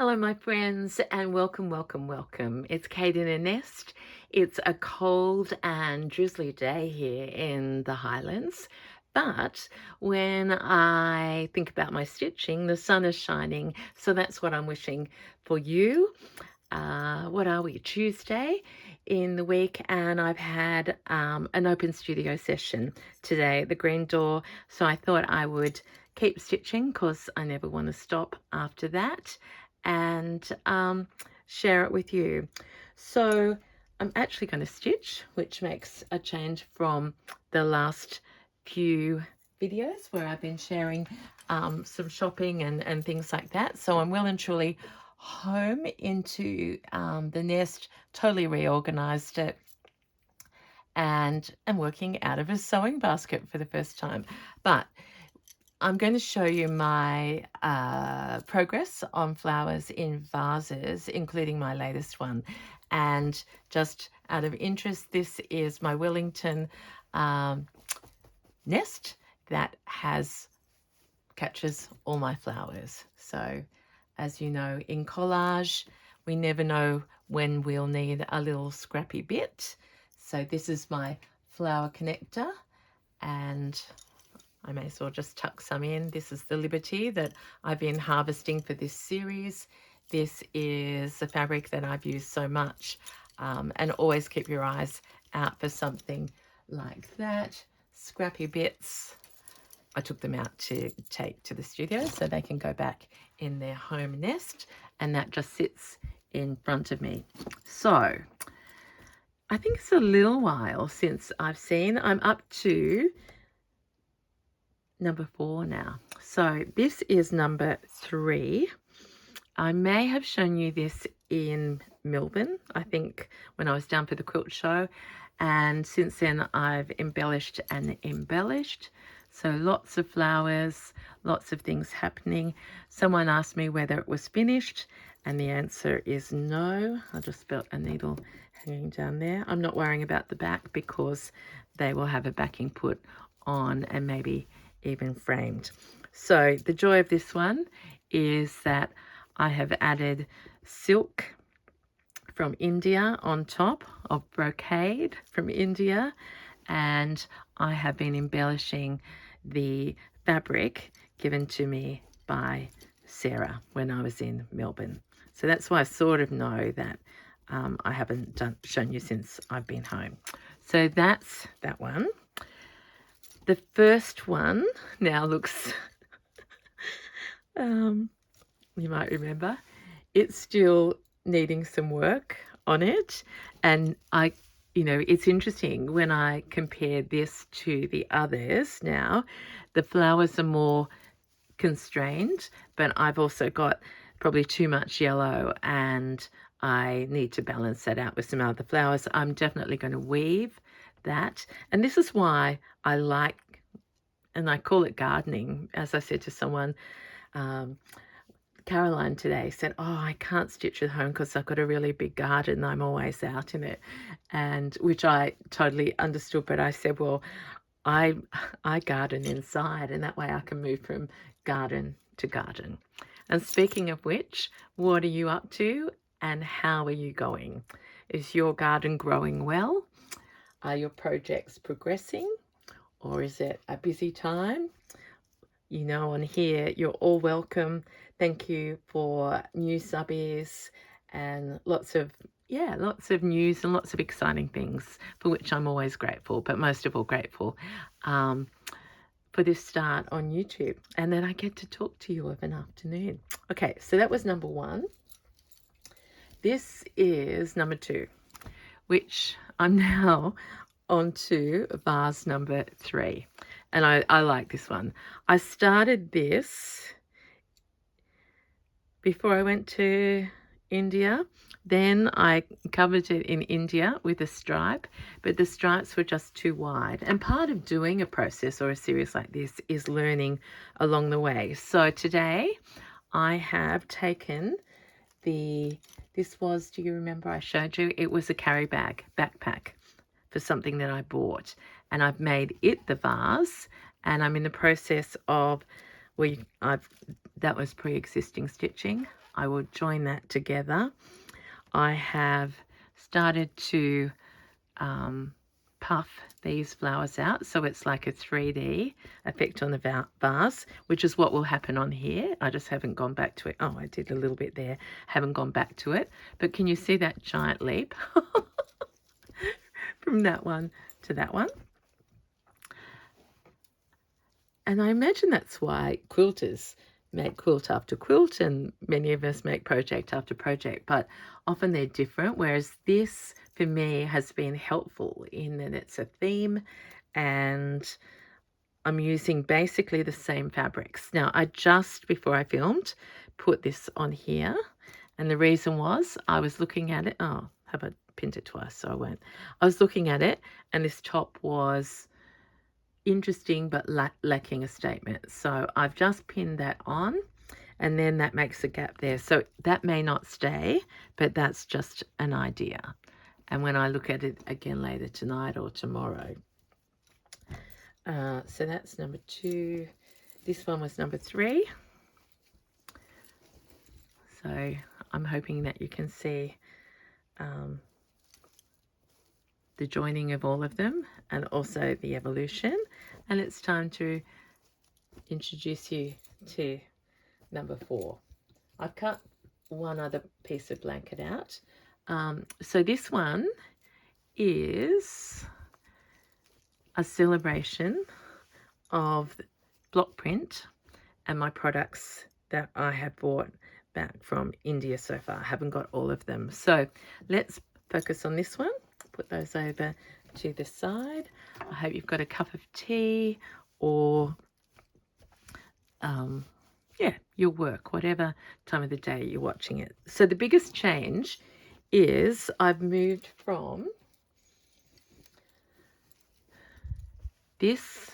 Hello, my friends, and welcome. It's Kate in a nest. It's a cold and drizzly day here in the Highlands, but when I think about my stitching, the sun is shining, so that's what I'm wishing for you. What are we? Tuesday in the week, and I've had an open studio session today at the Green Door, so I thought I would keep stitching because I never want to stop after that and share it with you. So I'm actually going to stitch, which makes a change from the last few videos where I've been sharing some shopping and things like that. So I'm well and truly home into the nest, totally reorganized it, and I'm working out of a sewing basket for the first time. But I'm going to show you my progress on flowers in vases, including my latest one. And just out of interest, this is my Wellington nest that catches all my flowers. So as you know, in collage, we never know when we'll need a little scrappy bit. So this is my flower connector, and I may as well just tuck some in. This is the Liberty that I've been harvesting for this series. This is the fabric that I've used so much, and always keep your eyes out for something like that. Scrappy bits. I took them out to take to the studio so they can go back in their home nest, and that just sits in front of me. So I think it's a little while since I'm up to number 4 now. So this is number 3. I may have shown you this in Melbourne, I think, when I was down for the quilt show, and since then I've embellished and embellished. So lots of flowers, lots of things happening. Someone asked me whether it was finished, and the answer is no. I just felt a needle hanging down there. I'm not worrying about the back because they will have a backing put on and maybe even framed. So the joy of this one is that I have added silk from India on top of brocade from India, and I have been embellishing the fabric given to me by Sarah when I was in Melbourne. So that's why I sort of know that I haven't shown you since I've been home. So that's that one. The first one now looks, you might remember, it's still needing some work on it. And it's interesting when I compare this to the others now, the flowers are more constrained, but I've also got probably too much yellow and I need to balance that out with some other flowers. I'm definitely going to weave that. And this is why I like, and I call it gardening. As I said to someone, Caroline today said, oh, I can't stitch at home because I've got a really big garden. I'm always out in it, and which I totally understood. But I said, well, I garden inside, and that way I can move from garden to garden. And speaking of which, what are you up to and how are you going? Is your garden growing well? Are your projects progressing, or is it a busy time? You know, on here, you're all welcome. Thank you for new subbies and lots of news and lots of exciting things for which I'm always grateful, but most of all grateful for this start on YouTube and that I get to talk to you of an afternoon. Okay, so that was number 1. This is number 2, which I'm now on to vase number 3. And I like this one. I started this before I went to India. Then I covered it in India with a stripe, but the stripes were just too wide. And part of doing a process or a series like this is learning along the way. So today I have taken this was, do you remember I showed you? It was a carry backpack for something that I bought. And I've made it the vase, and I'm in the process of, that was pre-existing stitching. I will join that together. I have started to puff these flowers out, so it's like a 3D effect on the vase, which is what will happen on here. I just haven't gone back to it. Oh, I did a little bit there, haven't gone back to it. But can you see that giant leap from that one to that one? And I imagine that's why quilters make quilt after quilt, and many of us make project after project, but often they're different, whereas this for me has been helpful in that it's a theme and I'm using basically the same fabrics. Now, I just before I filmed put this on here, and the reason was I was looking at it. Oh, have I pinned it twice? So I won't. I was looking at it, and this top was interesting but lacking a statement. So I've just pinned that on, and then that makes a gap there. So that may not stay, but that's just an idea. And when I look at it again later tonight or tomorrow. So that's number 2. This one was number 3. So I'm hoping that you can see the joining of all of them and also the evolution. And it's time to introduce you to number 4. I've cut one other piece of blanket out. So this one is a celebration of block print and my products that I have bought back from India so far. I haven't got all of them. So let's focus on this one. Put those over to the side. I hope you've got a cup of tea or your work, whatever time of the day you're watching it. So the biggest change is I've moved from this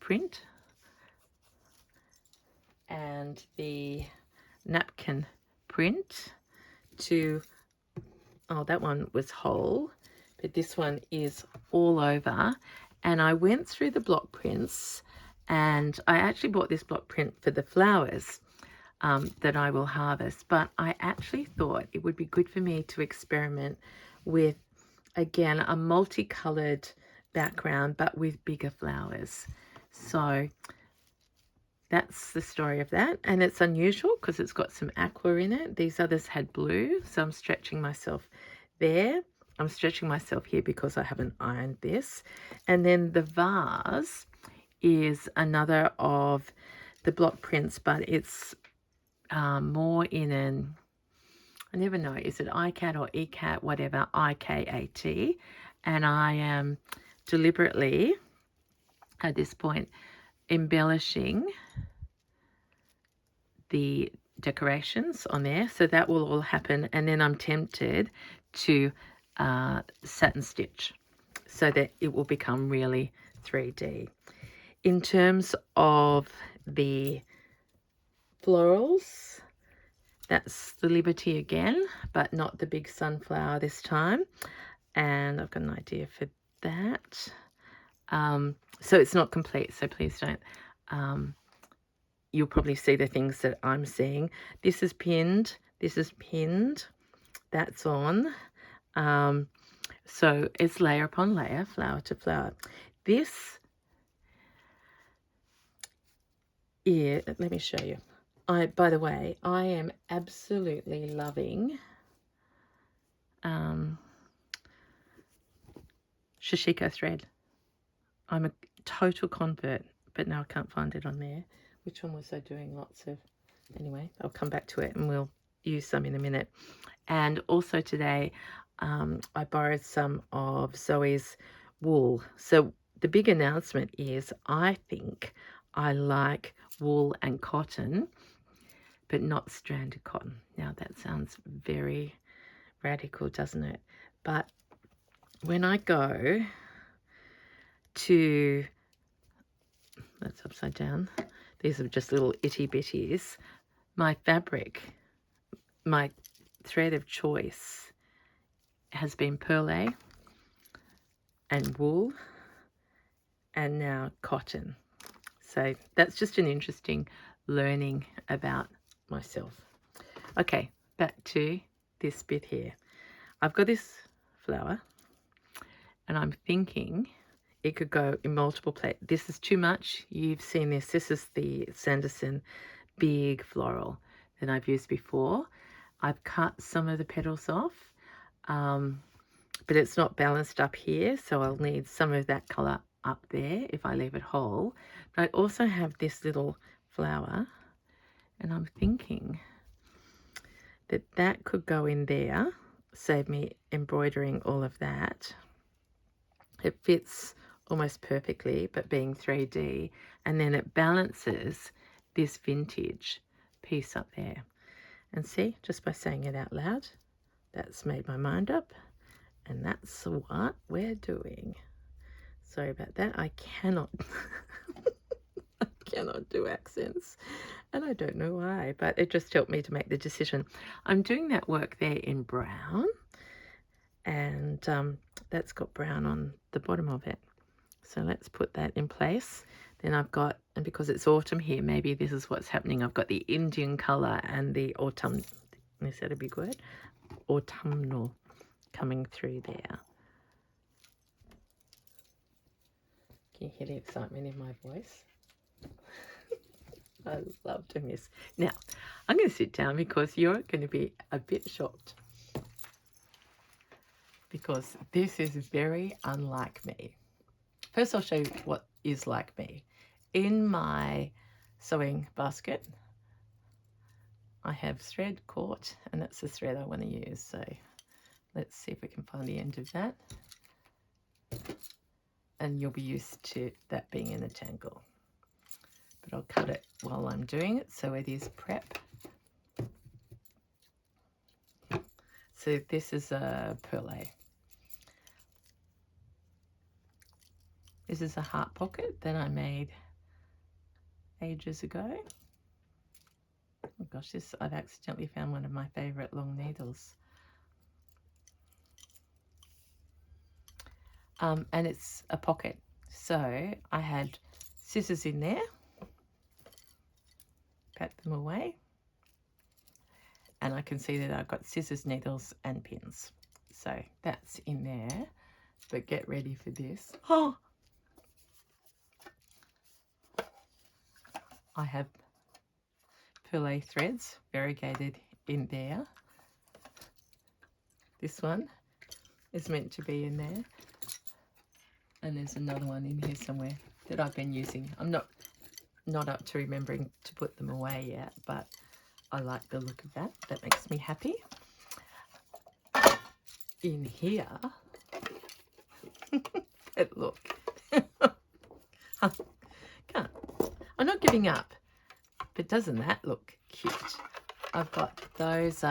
print and the napkin print to, oh, that one was whole, but this one is all over. And I went through the block prints, and I actually bought this block print for the flowers that I will harvest, but I actually thought it would be good for me to experiment with, again, a multicolored background but with bigger flowers. So that's the story of that, and it's unusual because it's got some aqua in it. These others had blue, so I'm stretching myself there. I'm stretching myself here because I haven't ironed this. And then the vase is another of the block prints, but it's more in an, I never know, is it ICAT or ECAT, whatever, IKAT. And I am deliberately, at this point, embellishing the decorations on there. So that will all happen. And then I'm tempted to satin stitch so that it will become really 3D. In terms of the florals, that's the Liberty again, but not the big sunflower this time. And I've got an idea for that. So it's not complete, so please don't. You'll probably see the things that I'm seeing. This is pinned. This is pinned. That's on. So it's layer upon layer, flower to flower. This is, let me show you. By the way, I am absolutely loving Shishiko thread. I'm a total convert, but now I can't find it on there. Which one was I doing lots of? Anyway, I'll come back to it and we'll use some in a minute. And also today, I borrowed some of Zoe's wool. So the big announcement is I think I like wool and cotton, but not stranded cotton. Now that sounds very radical, doesn't it? But when I go to, that's upside down, these are just little itty bitties, my fabric, my thread of choice has been perle and wool and now cotton. So that's just an interesting learning about myself. Okay, back to this bit here. I've got this flower and I'm thinking it could go in multiple places. This is too much. You've seen this. This is the Sanderson big floral that I've used before. I've cut some of the petals off, but it's not balanced up here, so I'll need some of that colour up there if I leave it whole. But I also have this little flower, and I'm thinking that that could go in there, save me embroidering all of that. It fits almost perfectly, but being 3D, and then it balances this vintage piece up there. And see, just by saying it out loud, that's made my mind up, and that's what we're doing. Sorry about that. I cannot I cannot do accents, and I don't know why, but it just helped me to make the decision. I'm doing that work there in brown, and that's got brown on the bottom of it. So let's put that in place. Then I've got, and because it's autumn here, maybe this is what's happening. I've got the Indian colour and the autumn, is that a big word? Autumnal coming through there. Can you hear the excitement in my voice? I love doing this. Now, I'm going to sit down because you're going to be a bit shocked, because this is very unlike me. First, I'll show you what is like me. In my sewing basket, I have thread caught, and that's the thread I want to use. So let's see if we can find the end of that. And you'll be used to that being in a tangle. But I'll cut it while I'm doing it, so it is prep. So this is a perlé. This is a heart pocket that I made ages ago. Oh gosh, this, I've accidentally found one of my favourite long needles. And it's a pocket. So I had scissors in there, pat them away, and I can see that I've got scissors, needles and pins. So that's in there, but get ready for this. Oh, I have perlé threads variegated in there. This one is meant to be in there, and there's another one in here somewhere that I've been using. I'm not up to remembering to put them away yet, but I like the look of that. That makes me happy. In here, look, can't. I'm not giving up, but doesn't that look cute? I've got those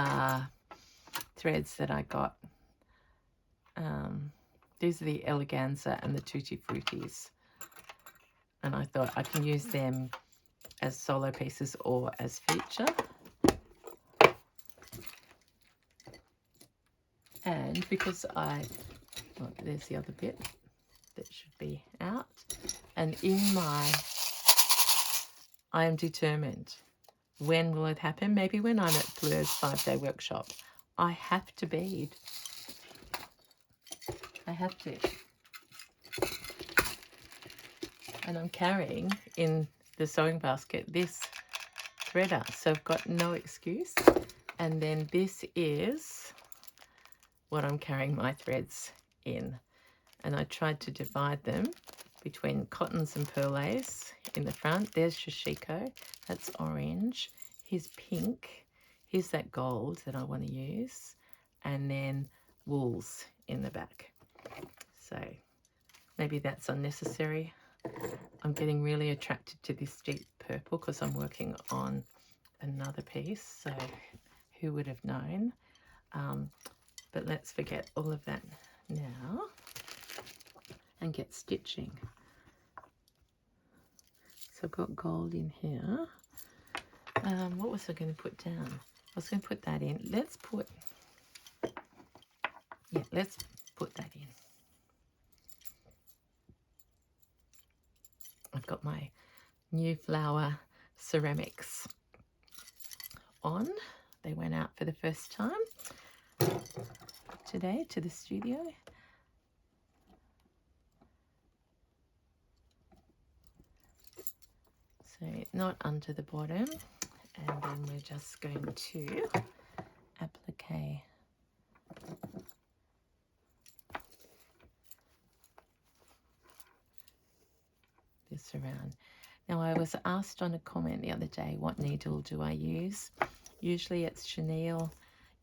threads that I got. These are the Eleganza and the Tutti Fruttis, and I thought I can use them as solo pieces or as feature. And because there's the other bit that should be out, and I am determined. When will it happen? Maybe when I'm at Fleur's 5-day workshop. I have to bead. I have to. And I'm carrying in the sewing basket this threader, so I've got no excuse. And then this is what I'm carrying my threads in. And I tried to divide them between cottons and perlés in the front. There's Shishiko, that's orange. Here's pink. Here's that gold that I want to use. And then wools in the back. So maybe that's unnecessary. I'm getting really attracted to this deep purple because I'm working on another piece. So who would have known? But let's forget all of that now and get stitching. So I've got gold in here. What was I going to put down? I was going to put that in. Let's put that in. I've got my new flower ceramics on. They went out for the first time today to the studio. So not under the bottom, and then we're just going to applique this around. Now, I was asked on a comment the other day, what needle do I use? Usually it's chenille,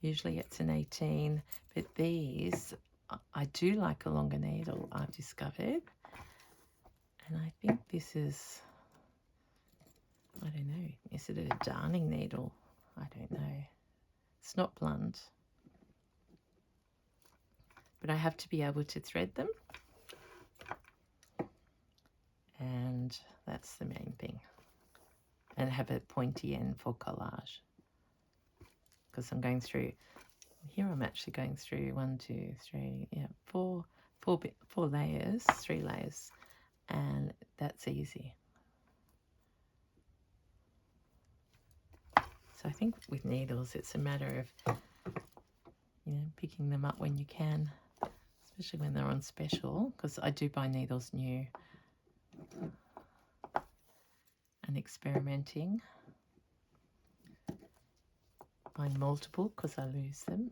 usually it's an 18, but these, I do like a longer needle, I've discovered. And I think this is, I don't know, is it a darning needle? I don't know. It's not blunt. But I have to be able to thread them. And that's the main thing. And have a pointy end for collage. Because I'm going through, here I'm actually going through 1, 2, 3, yeah, four layers, 3 layers. And that's easy. So I think with needles, it's a matter of, you know, picking them up when you can, especially when they're on special, because I do buy needles new, and experimenting. Buying multiple because I lose them.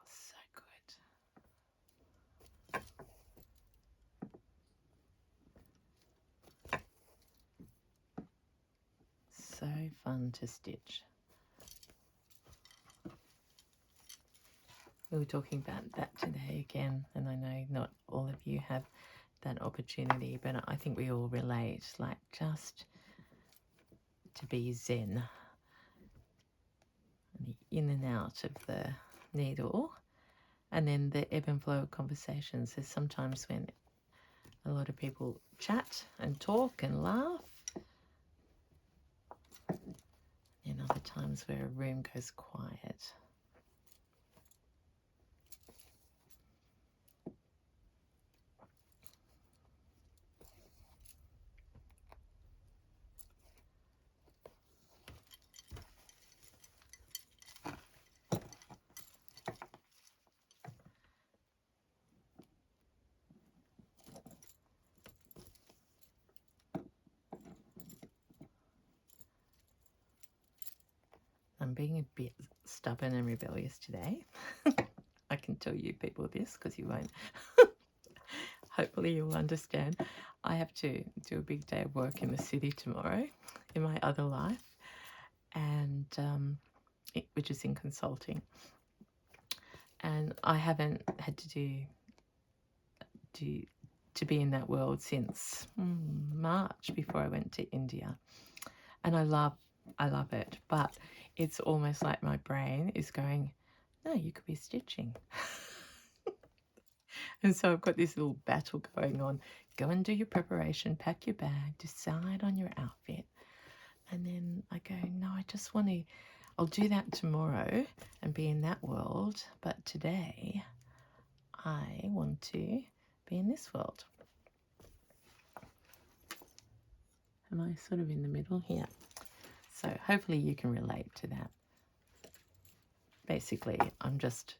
So good. So fun to stitch. We were talking about that today again, and I know not all of you have that opportunity, but I think we all relate, like just to be zen, in and out of the needle, and then the ebb and flow of conversations. There's sometimes when a lot of people chat and talk and laugh, and other times where a room goes quiet. I'm being a bit stubborn and rebellious today. I can tell you people this because you won't. Hopefully you'll understand. I have to do a big day of work in the city tomorrow in my other life, and which is in consulting. And I haven't had to be in that world since March, before I went to India. And I love it, but it's almost like my brain is going, no, you could be stitching. And so I've got this little battle going on. Go and do your preparation, pack your bag, decide on your outfit. And then I go, no, I just want to, I'll do that tomorrow and be in that world. But today I want to be in this world. Am I sort of in the middle here? So hopefully you can relate to that. Basically, I'm just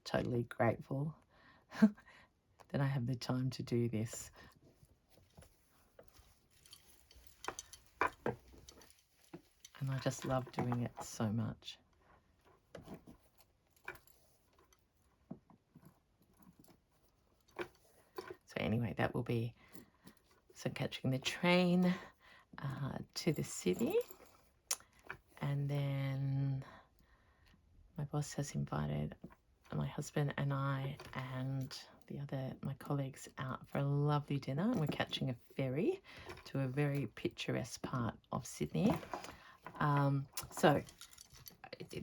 totally grateful that I have the time to do this. And I just love doing it so much. So anyway, that will be, so catching the train to the city. And then my boss has invited my husband and I and my colleagues out for a lovely dinner, and we're catching a ferry to a very picturesque part of Sydney. So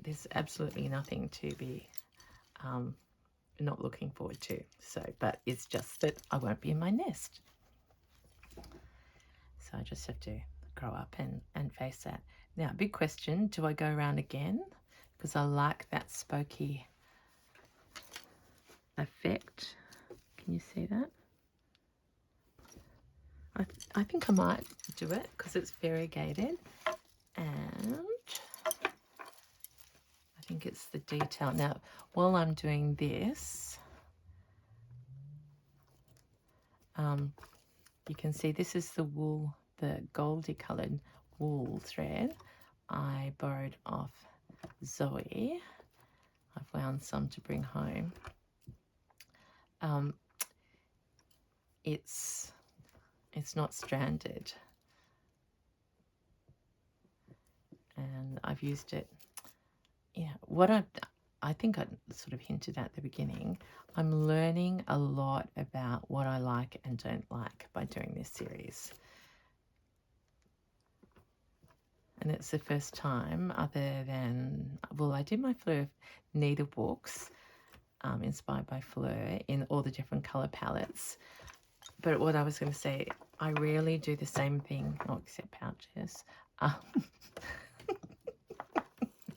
there's absolutely nothing to be not looking forward to. So, but it's just that I won't be in my nest. So I just have to grow up and face that. Now, big question, do I go around again? Because I like that spooky effect. Can you see that? I think I might do it because it's variegated, and I think it's the detail. Now, while I'm doing this, you can see this is the wool, the goldy coloured wool thread I borrowed off Zoe. I've wound some to bring home. It's not stranded, and I've used it. Yeah, I think I sort of hinted at the beginning, I'm learning a lot about what I like and don't like by doing this series. And it's the first time, other than, well, I did my Fleur needle books, inspired by Fleur, in all the different colour palettes. But what I was going to say, I rarely do the same thing, except pouches.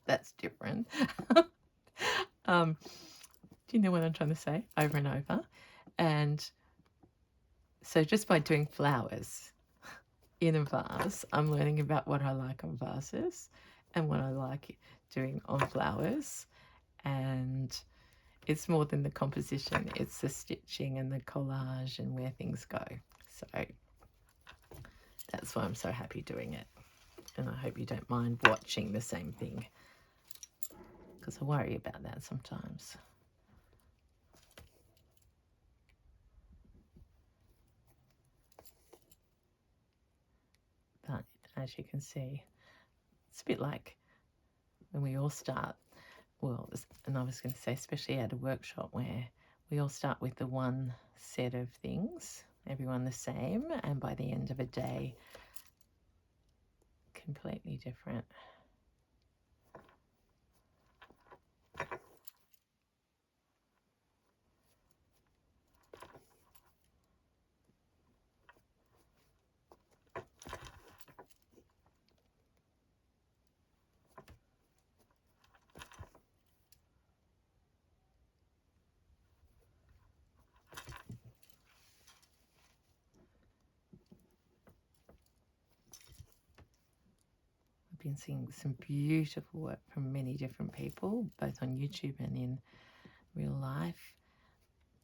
That's different. Do you know what I'm trying to say? Over and over. And so just by doing flowers in a vase, I'm learning about what I like on vases and what I like doing on flowers. And it's more than the composition, it's the stitching and the collage and where things go. So that's why I'm so happy doing it. And I hope you don't mind watching the same thing, because I worry about that sometimes. But as you can see, it's a bit like when we all start, well, and I was going to say especially at a workshop where we all start with the one set of things, everyone the same, and by the end of a day, completely different. Been seeing some beautiful work from many different people, both on YouTube and in real life.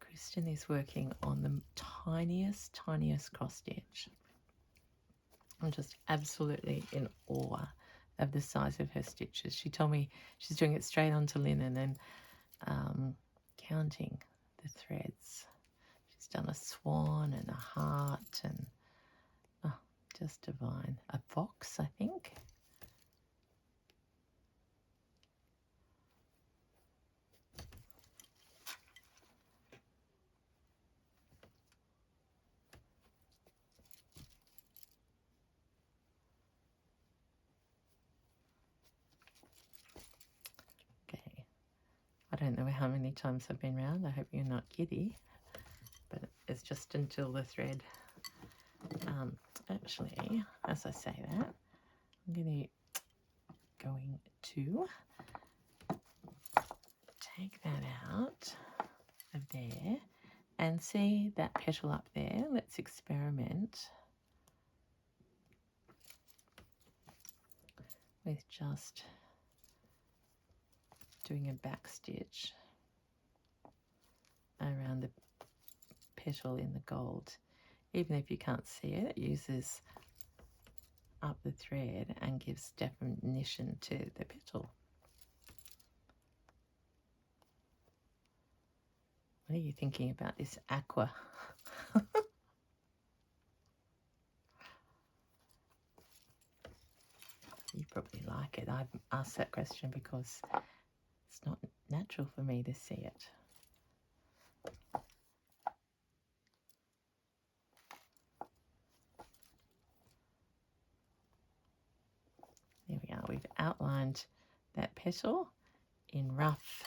Kristen is working on the tiniest cross stitch. I'm just absolutely in awe of the size of her stitches. She told me she's doing it straight onto linen and counting the threads. She's done a swan and a heart and just divine. A fox, I think. I don't know how many times I've been round. I hope you're not giddy. But it's just until the thread. Actually, as I say that, I'm going to take that out of there and see that petal up there. Let's experiment with just doing a back stitch around the petal in the gold. Even if you can't see it, it uses up the thread and gives definition to the petal. What are you thinking about this aqua? You probably like it. I've asked that question because it's not natural for me to see it. There we are. We've outlined that petal in rough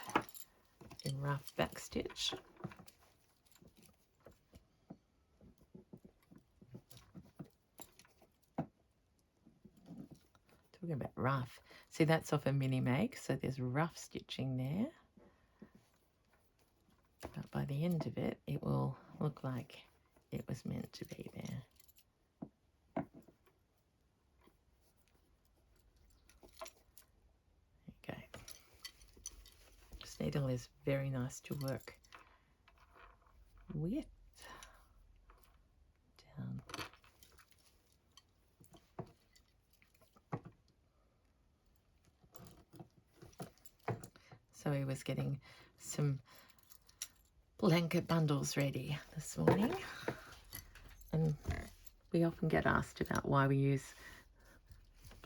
back stitch. Talking about rough. See, that's off a mini make, so there's rough stitching there. But by the end of it, it will look like it was meant to be there. Okay. This needle is very nice to work with. Down. So he was getting some blanket bundles ready this morning, and we often get asked about why we use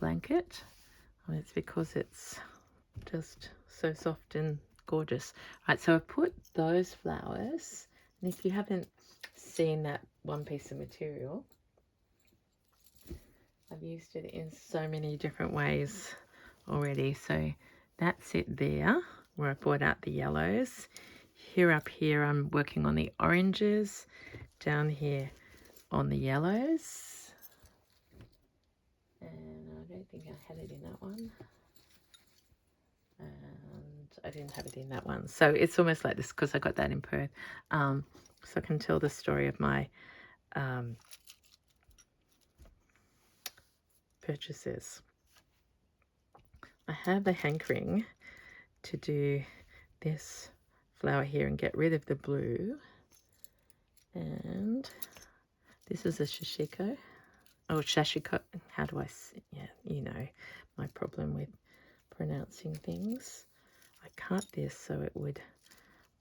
blanket. Well, it's because it's just so soft and gorgeous. Right, so I've put those flowers, and if you haven't seen that one piece of material, I've used it in so many different ways already. So that's it there, where I brought out the yellows. Here up here, I'm working on the oranges. Down here on the yellows. And I don't think I had it in that one. And I didn't have it in that one. So it's almost like this because I got that in Perth. So I can tell the story of my purchases. I have a hankering to do this flower here and get rid of the blue. And this is a shashiko. Oh, shashiko. How do I say? Yeah, you know my problem with pronouncing things. I cut this so it would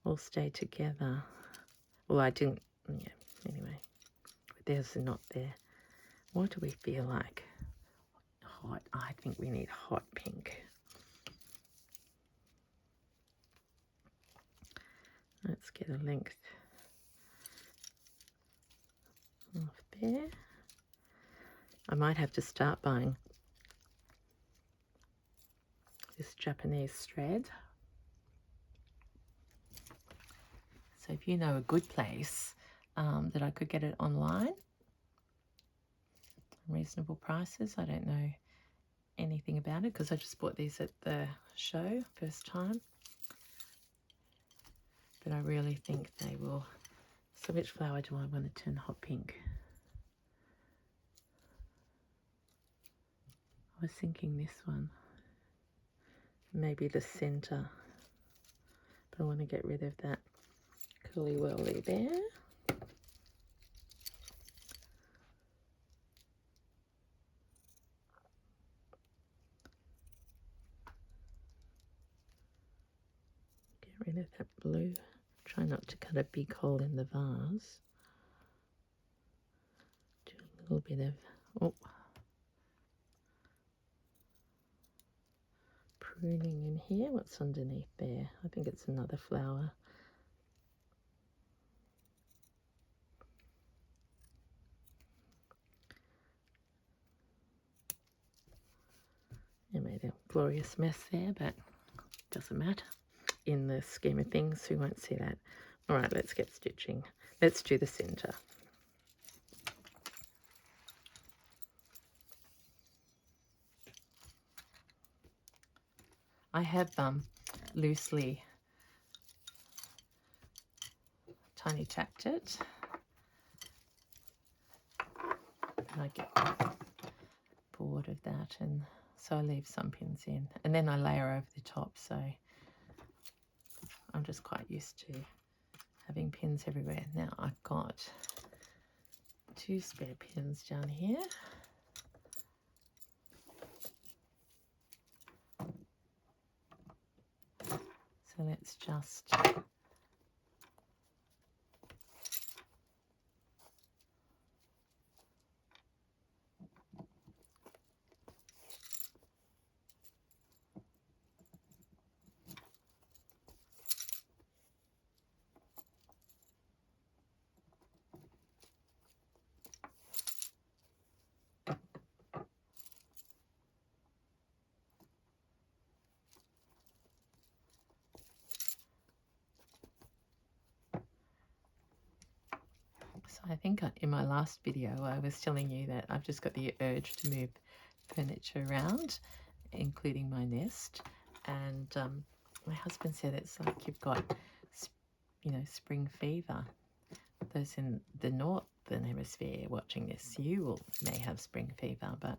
all stay together. Well, I didn't. Yeah. Anyway, there's not there. What do we feel like? Hot. I think we need hot pink. Let's get a length off there. I might have to start buying this Japanese thread. So if you know a good place that I could get it online, reasonable prices. I don't know anything about it because I just bought these at the show first time. But I really think they will. So which flower do I want to turn hot pink? I was thinking this one. Maybe the center. But I want to get rid of that curly whirly there. Get rid of that blue. Try not to cut a big hole in the vase. Do a little bit of pruning in here. What's underneath there? I think it's another flower. I made a glorious mess there, but doesn't matter. In the scheme of things, we won't see that. All right, let's get stitching. Let's do the center. I have loosely tiny tacked it. And I get bored of that, and so I leave some pins in. And then I layer over the top, so I'm just quite used to having pins everywhere. Now I've got 2 spare pins down here. So let's just I think in my last video I was telling you that I've just got the urge to move furniture around, including my nest. And my husband said it's like you've got, spring fever. Those in the northern hemisphere watching this, may have spring fever, but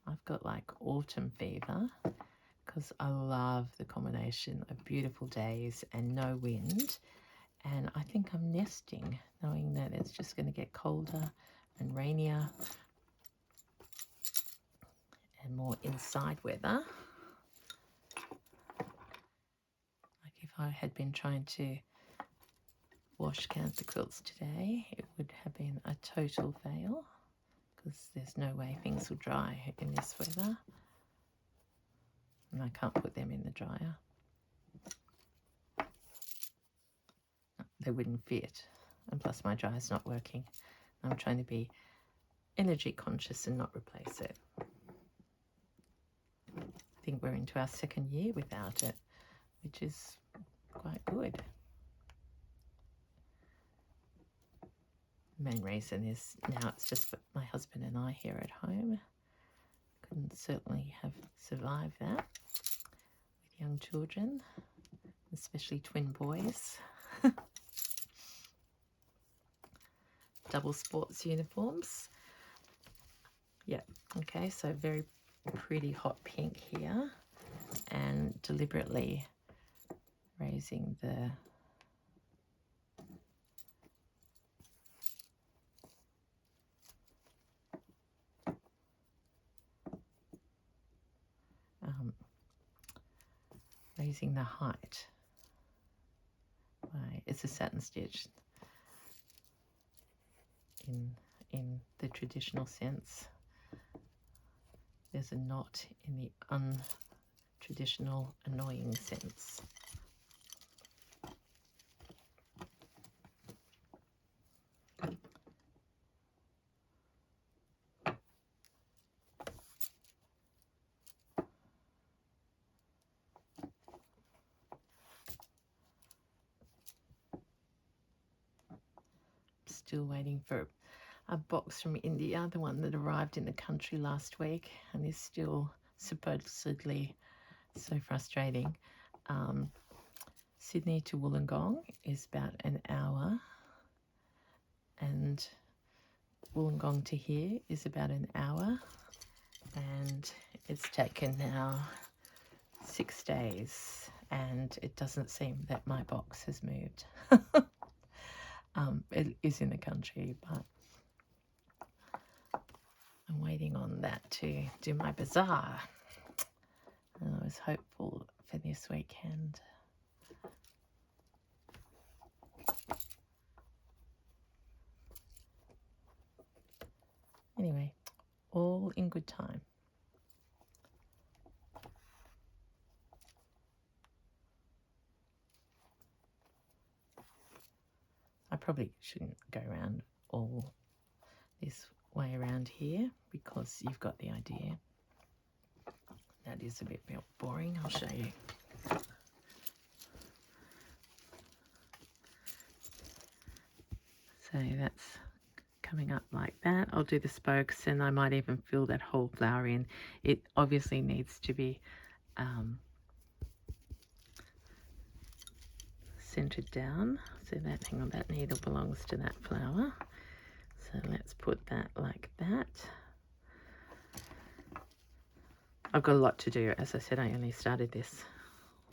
I've got like autumn fever because I love the combination of beautiful days and no wind. And I think I'm nesting, knowing that it's just going to get colder and rainier and more inside weather. Like if I had been trying to wash cancer quilts today, it would have been a total fail because there's no way things will dry in this weather. And I can't put them in the dryer. They wouldn't fit. And plus my dryer's not working. I'm trying to be energy conscious and not replace it. I think we're into our second year without it, which is quite good. The main reason is now it's just my husband and I here at home. Couldn't certainly have survived that with young children, especially twin boys. Double sports uniforms. Yeah, okay, so very pretty hot pink here, and deliberately raising the height. It's a satin stitch in the traditional sense. There's a knot in the untraditional, annoying sense. Still waiting for a box from India, the one that arrived in the country last week and is still supposedly so frustrating. Sydney to Wollongong is about an hour, and Wollongong to here is about an hour, and it's taken now 6 days, and it doesn't seem that my box has moved. It is in the country, but I'm waiting on that to do my bazaar. And I was hopeful for this weekend. Anyway, all in good time. I probably shouldn't go around all this way around here because you've got the idea. That is a bit boring. I'll show you. So that's coming up like that. I'll do the spokes and I might even fill that whole flower in. It obviously needs to be centered down. So that, hang on, that needle belongs to that flower. So let's put that like that. I've got a lot to do. As I said, I only started this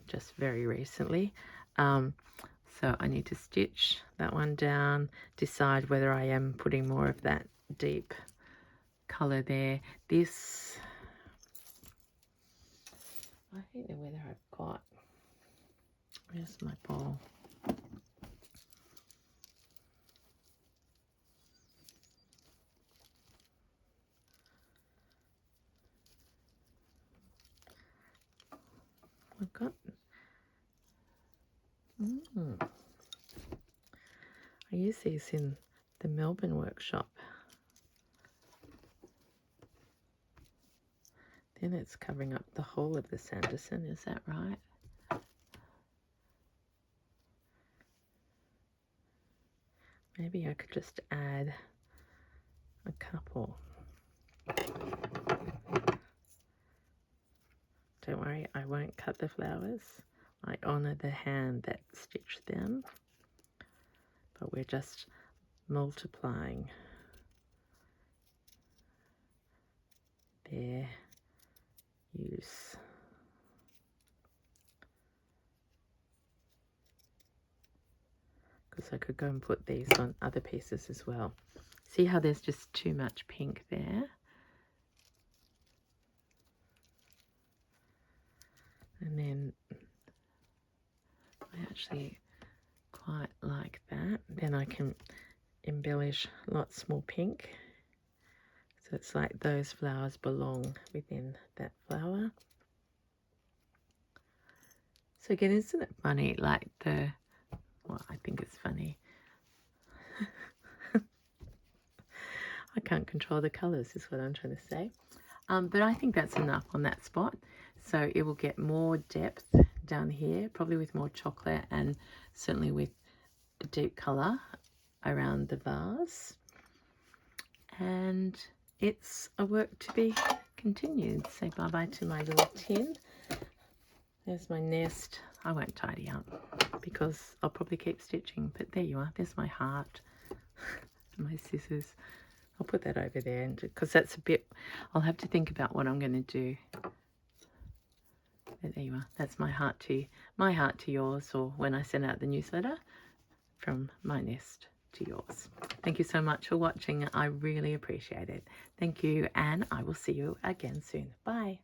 just very recently. So I need to stitch that one down, decide whether I am putting more of that deep colour there. This, I don't know whether I've got, where's my ball? I've got, I use these in the Melbourne workshop. Then it's covering up the whole of the Sanderson, is that right? Maybe I could just add a couple. Don't worry, I won't cut the flowers. I honour the hand that stitched them, but we're just multiplying their use. Because I could go and put these on other pieces as well. See how there's just too much pink there? And then I actually quite like that. Then I can embellish lots more pink. So it's like those flowers belong within that flower. So again, isn't it funny? Like well, I think it's funny. I can't control the colours is what I'm trying to say. But I think that's enough on that spot. So it will get more depth down here, probably with more chocolate and certainly with a deep colour around the vase. And it's a work to be continued. Say bye-bye to my little tin. There's my nest. I won't tidy up because I'll probably keep stitching, but there you are. There's my heart and my scissors. I'll put that over there because that's a bit, I'll have to think about what I'm going to do. But there you are. That's my heart to yours, or when I send out the newsletter, from my nest to yours. Thank you so much for watching. I really appreciate it. Thank you, and I will see you again soon. Bye.